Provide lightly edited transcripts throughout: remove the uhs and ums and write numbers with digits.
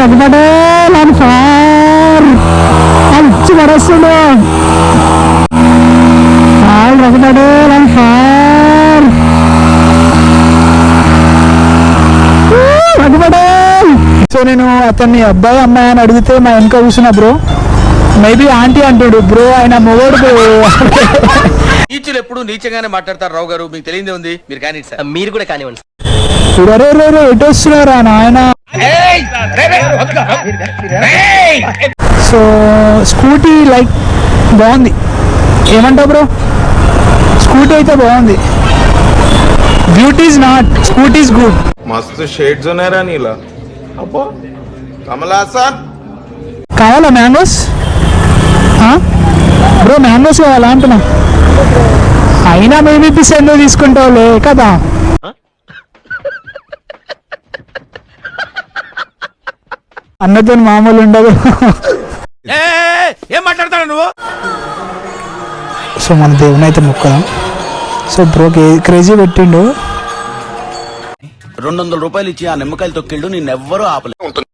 రఘుపడే నన్ను సార్ ఇచ్చి పడేస్తుండు. రఘుపడే నన్ను సార్ రఘుపడే. సో నేను అతన్ని అబ్బాయి అమ్మాయి అని అడిగితే మా వెనక కూర్చున్నా బ్రో, మేబీ ఆంటీ అంటాడు బ్రో, ఆయన మొగోడు నీచులు ఎప్పుడు నీచంగానే మాట్లాడతారు రావు గారు, మీకు తెలియదే ఉంది. మీరు కానీ మీరు కూడా కానివ్వండి. ఎటు వస్తున్నారా నాయన. సో స్కూటీ లైక్ బాగుంది, ఏమంటావు బ్రో? స్కూటీ అయితే బాగుంది. Beauty is not, scooty is good. మస్తు షేడ్స్ ఉన్నారా నీలా. అబ్బో కమలాసన్ కావాలా మ్యాంగోస్ బ్రో? మ్యాంగోస్ కావాలా అంటున్నా. అయినా మేబీ పీస్ ఎందుకు తీసుకుంటావులే కదా. అన్నతో మామూలు ఉండదు. ఏం మాట్లాడతాడు నువ్వు? సో మన దేవుని అయితే మొక్కదాం. సో బ్రో క్రేజీ పెట్టిండు. 200 రూపాయలు ఇచ్చి ఆ నిమ్మకాయలు తొక్కిండు, నిన్నెవ్వరూ ఆపలేదు.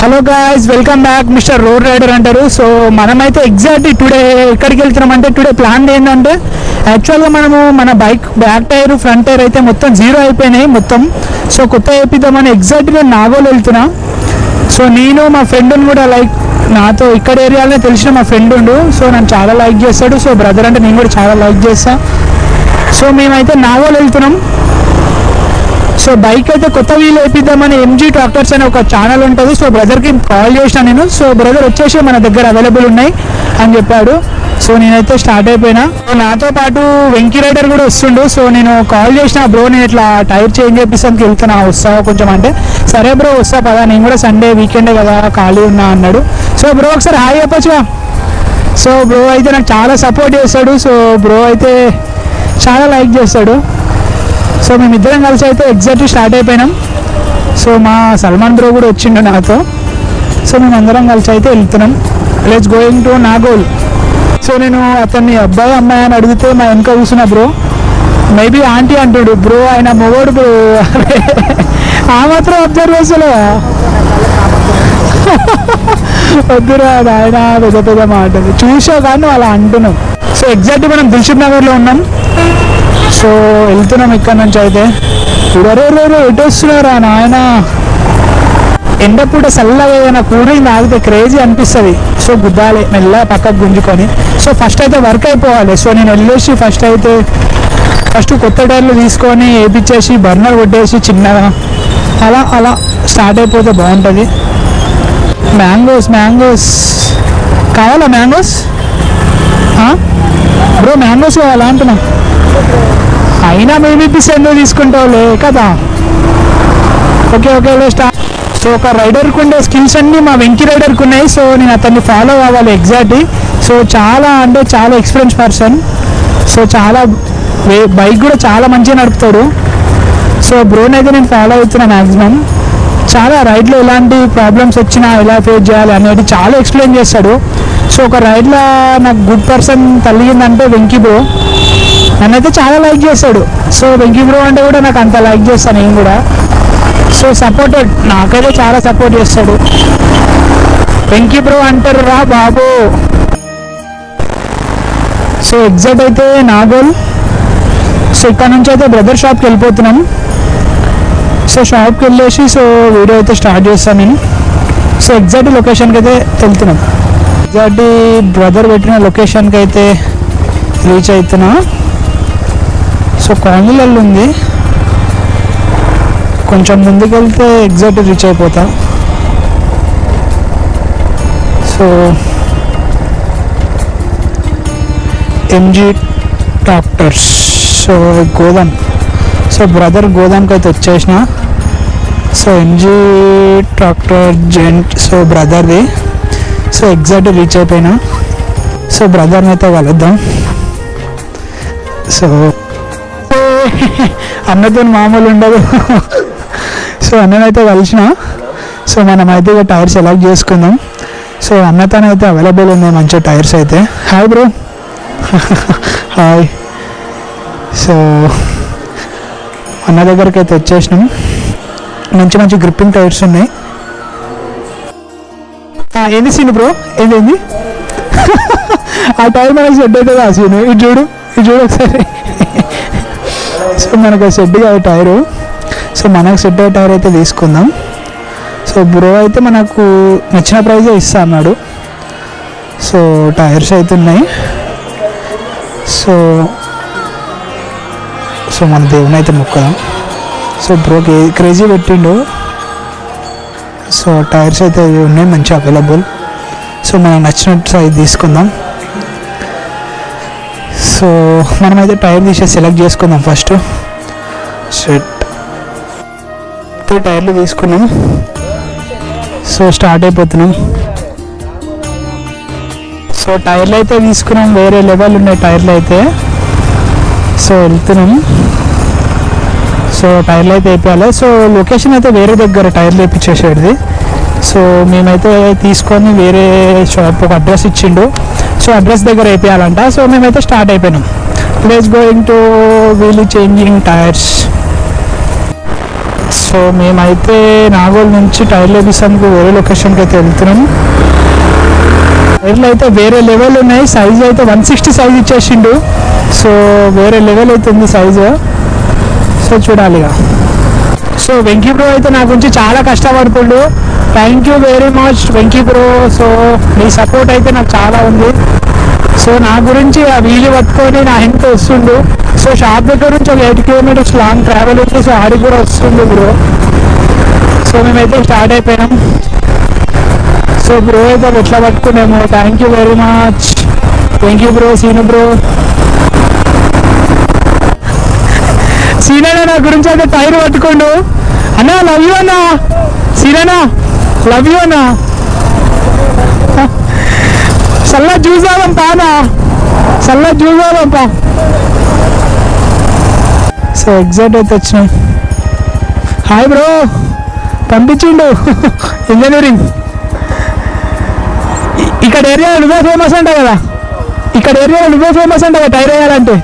Hello guys, welcome back. Mister road rider అంటారు. సో మనమైతే ఎగ్జాక్ట్లీ టుడే ఎక్కడికి వెళ్తున్నాం అంటే, టుడే ప్లాన్ ఏంటంటే యాక్చువల్గా మనము మన bike back tyre front tyre అయితే మొత్తం జీరో అయిపోయినాయి మొత్తం. సో కొత్త వేపిద్దామని ఎగ్జాక్ట్లీ నేను నాగోల్ వెళ్తున్నా. సో నేను మా ఫ్రెండ్ని కూడా లైక్ నాతో ఇక్కడ ఏరియాలోనే తెలిసిన మా ఫ్రెండ్ ఉండు. సో నన్ను చాలా లైక్ చేస్తాడు. సో బ్రదర్ అంటే నేను కూడా చాలా లైక్ చేస్తా. సో మేమైతే నాగోల్ వెళ్తున్నాం. సో బైక్ అయితే కొత్త వీల్ వేపిద్దామని ఎంజీ ట్రాక్టర్స్ అనే ఒక ఛానల్ ఉంటుంది. సో బ్రదర్కి కాల్ చేసిన నేను. సో బ్రదర్ వచ్చేసి మన దగ్గర అవైలబుల్ ఉన్నాయి అని చెప్పాడు. సో నేనైతే స్టార్ట్ అయిపోయినా. నాతో పాటు వెంకీ రైడర్ కూడా వస్తుండు. సో నేను కాల్ చేసిన, బ్రో నేను ఇట్లా టైర్ చేంజ్ చేపిస్తానికి వెళ్తున్నా, వస్తావా కొంచెం అంటే, సరే బ్రో వస్తా పదా, నేను కూడా సండే వీకెండే కదా ఖాళీ ఉన్నా అన్నాడు. సో బ్రో ఒకసారి హాయ్ చెప్పచ్చుగా. సో బ్రో అయితే నాకు చాలా సపోర్ట్ చేస్తాడు. సో బ్రో అయితే చాలా లైక్ చేస్తాడు. సో మేమిద్దరం కలిసి అయితే ఎగ్జాక్ట్లీ స్టార్ట్ అయిపోయినాం. సో మా సల్మాన్ బ్రో కూడా వచ్చిండు నాతో. సో మేమందరం కలిసి అయితే వెళ్తున్నాం. Let's going to Nagole. So నేను అతన్ని అబ్బాయి అమ్మాయి అని అడిగితే మా వెనక కూర్చున్నా బ్రో, మేబీ ఆంటీ అంటాడు బ్రో, ఆయన మొగోడు బ్రో. ఆ మాత్రం అబ్జర్వ్ చేస్తలే వద్దురా ఆయన పెద్ద పెద్ద మాటలు చూసా కానీ అలా అంటున్నాం. సో ఎగ్జాక్ట్లీ మనం దిల్షుక్ నగర్లో ఉన్నాం. సో వెళ్తున్నాం ఇక్కడ నుంచి అయితే. ఎటు వస్తున్నారా నాయన. ఎండపూట చల్లగా ఏదైనా కూల్ డ్రింక్ తాగితే క్రేజీ అనిపిస్తుంది. సో గుద్దాలి మెల్లగా పక్కకు గుంజుకొని. సో ఫస్ట్ అయితే వర్క్ అయిపోవాలి. సో నేను వెళ్ళేసి ఫస్ట్ కొత్త టైర్లు తీసుకొని వేపించేసి బర్నర్ కొట్టేసి చిన్నగా అలా అలా స్టార్ట్ అయిపోతే బాగుంటుంది. మ్యాంగోస్ కావాలా? మ్యాంగోస్ బ్రో, మ్యాంగోస్ కావాలా అంటున్నా. అయినా మేబీ పీస్ ఎందుకు తీసుకుంటావులే కదా. Okay start. సో ఒక రైడర్కి ఉండే స్కిల్స్ అన్నీ మా వెంకీ రైడర్కి ఉన్నాయి. సో నేను అతన్ని ఫాలో కావాలి ఎగ్జాక్ట్లీ. సో చాలా అంటే చాలా ఎక్స్పీరియన్స్ పర్సన్. సో చాలా బైక్ కూడా చాలా మంచిగా నడుపుతాడు. సో బ్రోని అయితే నేను ఫాలో అవుతున్నా మ్యాక్సిమం. చాలా రైడ్లో ఎలాంటి ప్రాబ్లమ్స్ వచ్చినా ఎలా ఫేస్ చేయాలి అనేది చాలా ఎక్స్ప్లెయిన్ చేస్తాడు. సో ఒక రైడ్లో నాకు గుడ్ పర్సన్ తగిలిందంటే వెంకీ బ్రో. నన్నైతే చాలా లైక్ చేస్తాడు. సో వెంకీ బ్రో అంటే కూడా నాకు అంత లైక్ చేస్తాను నేను కూడా. సో సపోర్టెడ్, నాకైతే చాలా సపోర్ట్ చేస్తాడు. వెంకీ బ్రో అంటారు రా బాబు. సో ఎగ్జాక్ట్ అయితే నాగోల్. సో ఇక్కడ నుంచి అయితే బ్రదర్ షాప్కి వెళ్ళిపోతున్నాం. సో షాప్కి వెళ్ళేసి సో వీడియో అయితే స్టార్ట్ చేస్తాను నేను. సో ఎగ్జాక్ట్ లొకేషన్కి అయితే వెళ్తున్నాం. ఎగ్జాక్ట్ బ్రదర్ పెట్టిన లొకేషన్కి అయితే రీచ్ అవుతున్నా. సో కాలనీలలో ఉంది, కొంచెం ముందుకు వెళ్తే ఎగ్జాక్ట్ రీచ్ అయిపోతా. So MG tractors. So godown. So brother గోదాంకి అయితే వచ్చేసిన. సో ఎంజీ ట్రాక్టర్ జెంట్ సో బ్రదర్ది. సో ఎగ్జాక్ట్ రీచ్ అయిపోయినా. సో బ్రదర్ని అయితే కలుద్దాం. సో అన్నతో మామూలు ఉండదు. సో అన్ననైతే కలిసిన. సో మనమైతే ఇక టైర్స్ సెలెక్ట్ చేసుకుందాం. సో అన్నతోనైతే అవైలబుల్ ఉన్నాయి మంచి టైర్స్ అయితే. Hi bro. హాయ్. సో అన్న దగ్గరికి అయితే వచ్చేసినాం. మంచి మంచి గ్రిప్పింగ్ టైర్స్ ఉన్నాయి. ఏంది సీన్ బ్రో, ఏంది ఆ టైర్ మనకు సెట్ అవుతుంది. ఆ సీన్ ఇది చూడు ఒకసారి. సో మనకు సెట్ కాదు టైరు. సో మనకు సెట్ అయ్యే టైర్ అయితే తీసుకుందాం. సో బ్రో అయితే మనకు నచ్చిన ప్రైజే ఇస్తా అన్నాడు. సో టైర్స్ అయితే ఉన్నాయి. సో మన దేవుని అయితే మొక్కదాం. సో బ్రోకి క్రేజీ పెట్టిండు. సో టైర్స్ అయితే ఉన్నాయి మంచి అవైలబుల్. సో మనకు నచ్చినట్టు సైజ్ తీసుకుందాం. సో మనమైతే టైర్ తీసేసి సెలెక్ట్ చేసుకుందాం ఫస్ట్. సెట్ టైర్లు తీసుకున్నాం. సో స్టార్ట్ అయిపోతున్నాం. సో టైర్లు అయితే తీసుకున్నాం, వేరే లెవెల్ ఉన్నాయి టైర్లు అయితే. సో వెళ్తున్నాం. సో టైర్లు అయితే అయిపోయాలి. సో లొకేషన్ అయితే వేరే దగ్గర టైర్లు వేయించేసేది. సో మేమైతే తీసుకొని వేరే షాప్ ఒక అడ్రస్ ఇచ్చిండు. సో అడ్రస్ దగ్గర అయిపోయాలంట. సో మేమైతే స్టార్ట్ అయిపోయినాం. Let's going to wheel changing tyres. So మేమైతే నాగోల్ నుంచి టైర్లు వేపిస్తానికి వేరే లొకేషన్కి అయితే వెళ్తున్నాం. టైర్లు అయితే వేరే లెవెల్ ఉన్నాయి. సైజ్ అయితే 160 సైజ్ ఇచ్చేసిండు. సో వేరే లెవెల్ అయితే ఉంది సైజు. సో చూడాలిగా. సో వెంకీ బ్రో అయితే నా గురించి చాలా కష్టపడుతుండు. Thank you very much Venky bro. So మీ సపోర్ట్ అయితే నాకు చాలా ఉంది. సో నా గురించి ఆ వీలు పట్టుకొని నా హెల్త్ వస్తుండు. సో షాప్ దగ్గర నుంచి ఒక 8 కిలోమీటర్స్ లాంగ్ ట్రావెల్ ఉంది. సో ఆడికి కూడా వస్తుంది బ్రో. సో మేమైతే స్టార్ట్ అయిపోయినాం. సో బ్రో అయితే ఎట్లా పట్టుకున్నాము. Thank you very much thank you bro. Seenu bro, సీనన్నా నా గురించి అయితే టైర్ పట్టుకోండు. అన్నా లవ్ యూ అన్నా. సీనన్నా లవ్ యూ అన్నా. సల్లా చూసావం పానా, సల్లా చూసావం పా. సో ఎగ్జాక్ట్ అయితే వచ్చినాం. హాయ్ బ్రో, పంపించిండు ఇంజనీరింగ్. ఇక్కడ ఏరియా నువ్వే ఫేమస్ అంట కదా, ఇక్కడ ఏరియా నువ్వే ఫేమస్ అంట కదా టైర్ వేయాలంటే.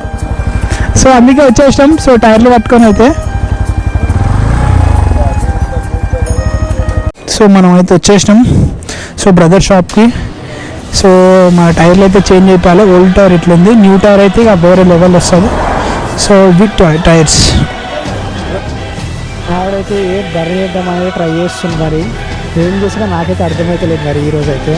సో అందుకే వచ్చేసినాం. సో టైర్లు పట్టుకొని అయితే సో మనం అయితే వచ్చేసినాం. సో బ్రదర్ షాప్కి. సో మా టైర్లు అయితే చేంజ్ అయిపోయాలి. ఓల్డ్ టైర్ ఇట్లుంది, న్యూ టైర్ అయితే ఇక వేరే లెవెల్ వస్తుంది. సో ఇవి టైర్స్. ఆవిడైతే ఏ ధర చేద్దామని ట్రై చేస్తుంది. మరి ఏం చేసినా నాకైతే అర్థమైతే లేదు మరి ఈరోజు అయితే.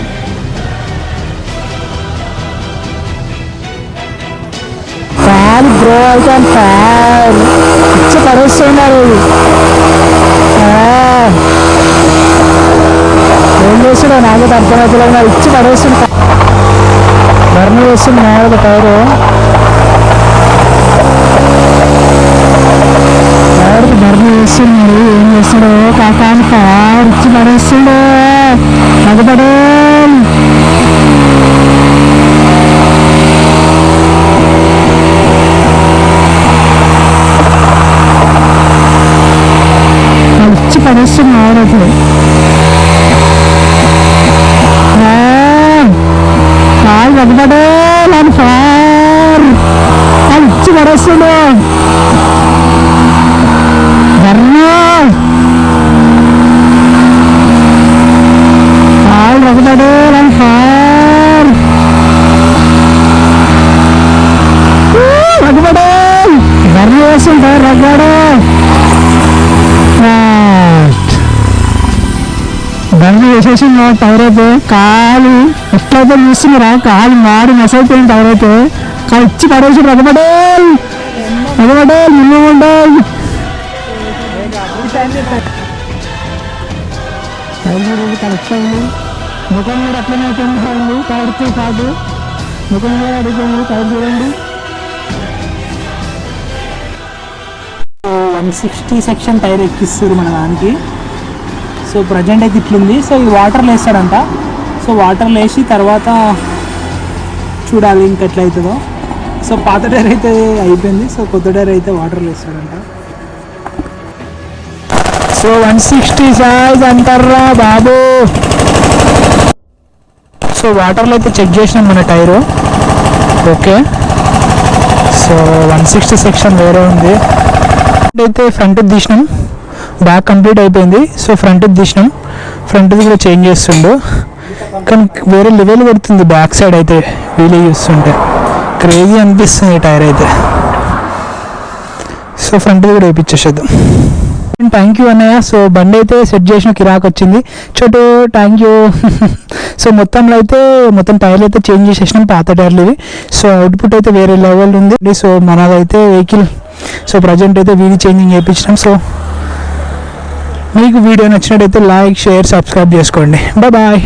కాదు బ్రో అయితే ఫైర్ ఇచ్చి పడేస్తున్నారు. ఏం చేస్తున్నా నాకైతే అర్థమైతే లేదు. ఇచ్చి పడేస్తుంది. బర్నీ వేస్తుంది నాగల టైరు. బర్నీ వేస్తున్నాడు. ఏం చేస్తాడు కాకాని కారు ఇచ్చి పడేస్తాడు. నగపడే ఇచ్చి పడేస్తున్నాడు. అప్పుడు కాలు నగపడే అని కారు ఇచ్చి పడేస్తాడు. బండి వేసేసి టైర్ అయితే కాలు ఎట్లయితే చూస్తున్నారా, కాలు మాడి మెసైపోయింది టైర్ అయితే. కాలు ఇచ్చి పడేసి రగబడే ముందు ఉండాలి. కలుస్తాము ముఖం కూడా అట్లనే అయిపోయింది. టైర్తో కాదు ముఖం కూడా అడిగిపోయింది. టైర్ చూడండి. 160 సెక్షన్ టైర్ ఎక్కిస్తారు మన దానికి. సో ప్రజెంట్ అయితే ఇట్లుంది. సో ఇది వాటర్లో వేస్తాడంట. సో వాటర్లో వేసి తర్వాత చూడాలి ఇంకెట్లయితుందో. సో పాత టైర్ అయితే అయిపోయింది. సో కొత్త టైర్ అయితే వాటర్లో వేస్తాడంట. సో 160 సైజ్ అంటారా బాబు. సో వాటర్లో అయితే చెక్ చేసినాం మన టైరు. ఓకే. సో 160 సెక్షన్ వేరే ఉంది. అయితే ఫ్రంట్ తీసినాం, బ్యాక్ కంప్లీట్ అయిపోయింది. సో ఫ్రంట్ తీసినాం, ఫ్రంట్ది కూడా చేంజ్ చేస్తుండు. కానీ వేరే లెవెల్ కొడుతుంది బ్యాక్ సైడ్ అయితే, వీలే చూస్తుంటే క్రేజీ అనిపిస్తుంది టైర్ అయితే. సో ఫ్రంట్ది కూడా వేయించేసేద్దాం. థ్యాంక్ యూ అన్నయ్య. సో బండి అయితే సెట్ చేసిన కిరాక్ వచ్చింది చోటు, థ్యాంక్ యూ. సో మొత్తంలో అయితే మొత్తం టైర్లు అయితే చేంజ్ చేసేసినాం, పాత టైర్లు ఇవి. సో అవుట్పుట్ అయితే వేరే లెవెల్ ఉంది. సో మనదైతే వెహికల్ సో ప్రజెంట్ అయితే వీల్ చేంజింగ్ చేయించినాం. సో మీకు వీడియో నచ్చినట్టయితే లైక్, షేర్, సబ్స్క్రైబ్ చేసుకోండి. బాయ్.